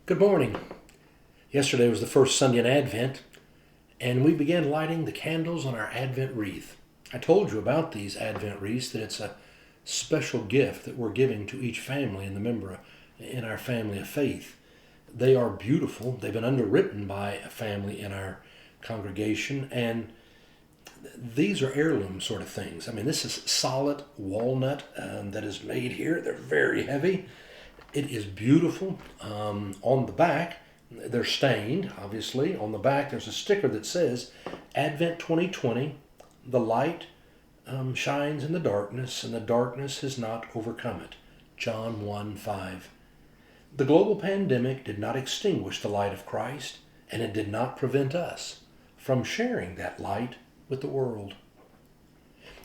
Good morning. Yesterday was the first Sunday in Advent, and we began lighting the candles on our Advent wreath. I told you about these Advent wreaths, that it's a special gift that we're giving to each family and the member in our family of faith. They are beautiful. They've been underwritten by a family in our congregation, and these are heirloom sort of things. I mean, this is solid walnut that is made here. They're very heavy. It is beautiful. On the back, they're stained, obviously. On the back, there's a sticker that says, Advent 2020, the light shines in the darkness, and the darkness has not overcome it. John 1:5. The global pandemic did not extinguish the light of Christ, and it did not prevent us from sharing that light with the world.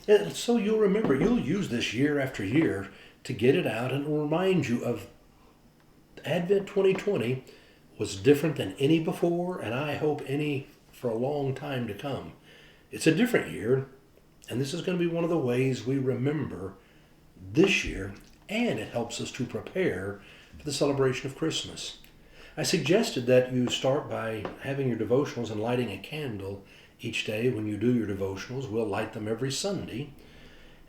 And so you'll remember, you'll use this year after year to get it out, and it will remind you of Advent 2020 was different than any before, and I hope any for a long time to come. It's a different year, and this is going to be one of the ways we remember this year, and it helps us to prepare for the celebration of Christmas. I suggested that you start by having your devotionals and lighting a candle each day when you do your devotionals. We'll light them every Sunday.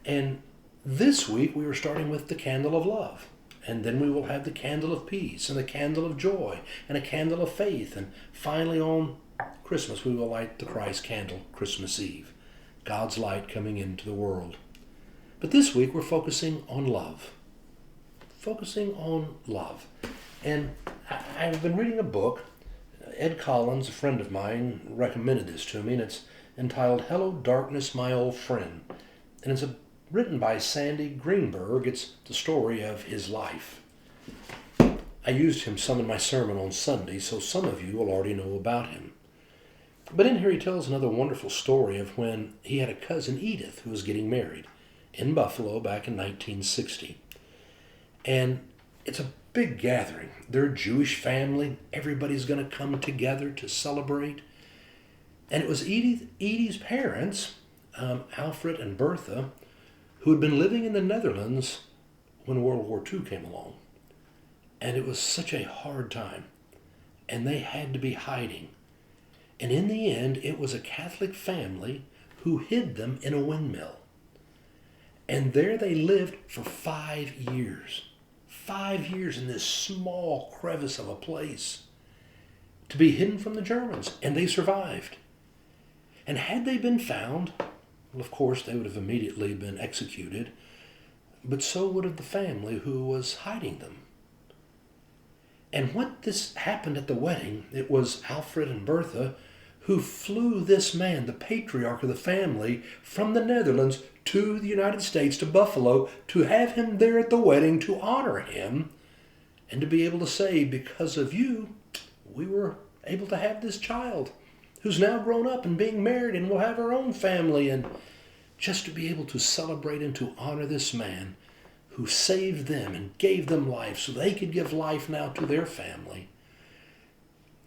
And this week we were starting with the candle of love. And then we will have the candle of peace and the candle of joy and a candle of faith. And finally on Christmas we will light the Christ candle, Christmas Eve. God's light coming into the world. But this week we're focusing on love. Focusing on love. And I've been reading a book. Ed Collins, a friend of mine, recommended this to me, and it's entitled Hello Darkness, My Old Friend. And it's written by Sandy Greenberg. It's the story of his life. I used him some in my sermon on Sunday, so some of you will already know about him. But in here he tells another wonderful story of when he had a cousin, Edith, who was getting married in Buffalo back in 1960. And it's a big gathering. They're a Jewish family. Everybody's going to come together to celebrate. And it was Edie's parents, Alfred and Bertha, who had been living in the Netherlands when World War II came along. And it was such a hard time. And they had to be hiding. And in the end, it was a Catholic family who hid them in a windmill. And there they lived for 5 years. 5 years in this small crevice of a place to be hidden from the Germans. And they survived. And had they been found, well, of course, they would have immediately been executed, but so would have the family who was hiding them. And what this happened at the wedding, it was Alfred and Bertha who flew this man, the patriarch of the family, from the Netherlands to the United States, to Buffalo, to have him there at the wedding, to honor him, and to be able to say, because of you, we were able to have this child, who's now grown up and being married and will have her own family, and just to be able to celebrate and to honor this man who saved them and gave them life so they could give life now to their family.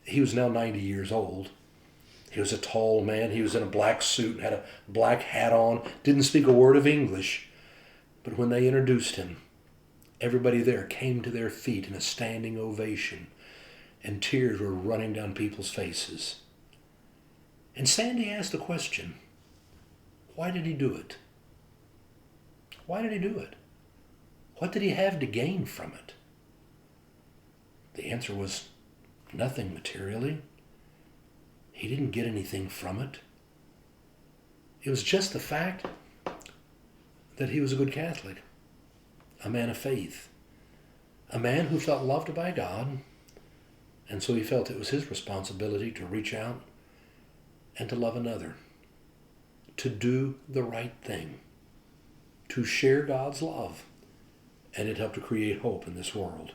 He was now 90 years old. He was a tall man. He was in a black suit and had a black hat on, didn't speak a word of English. But when they introduced him, everybody there came to their feet in a standing ovation, and tears were running down people's faces. And Sandy asked the question, why did he do it? Why did he do it? What did he have to gain from it? The answer was nothing materially. He didn't get anything from it. It was just the fact that he was a good Catholic, a man of faith, a man who felt loved by God, and so he felt it was his responsibility to reach out and to love another, to do the right thing, to share God's love, and it helped to create hope in this world.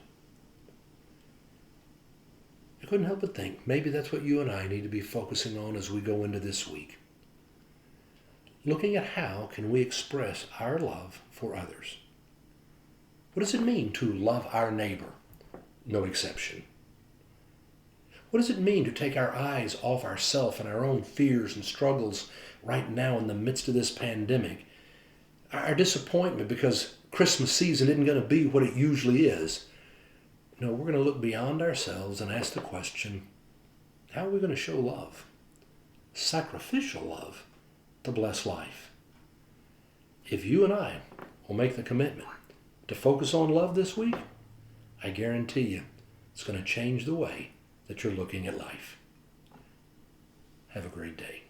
I couldn't help but think, maybe that's what you and I need to be focusing on as we go into this week. Looking at how can we express our love for others. What does it mean to love our neighbor? No exception. What does it mean to take our eyes off ourselves and our own fears and struggles right now in the midst of this pandemic? Our disappointment because Christmas season isn't going to be what it usually is. No, we're going to look beyond ourselves and ask the question, how are we going to show love? Sacrificial love to bless life. If you and I will make the commitment to focus on love this week, I guarantee you it's going to change the way that you're looking at life. Have a great day.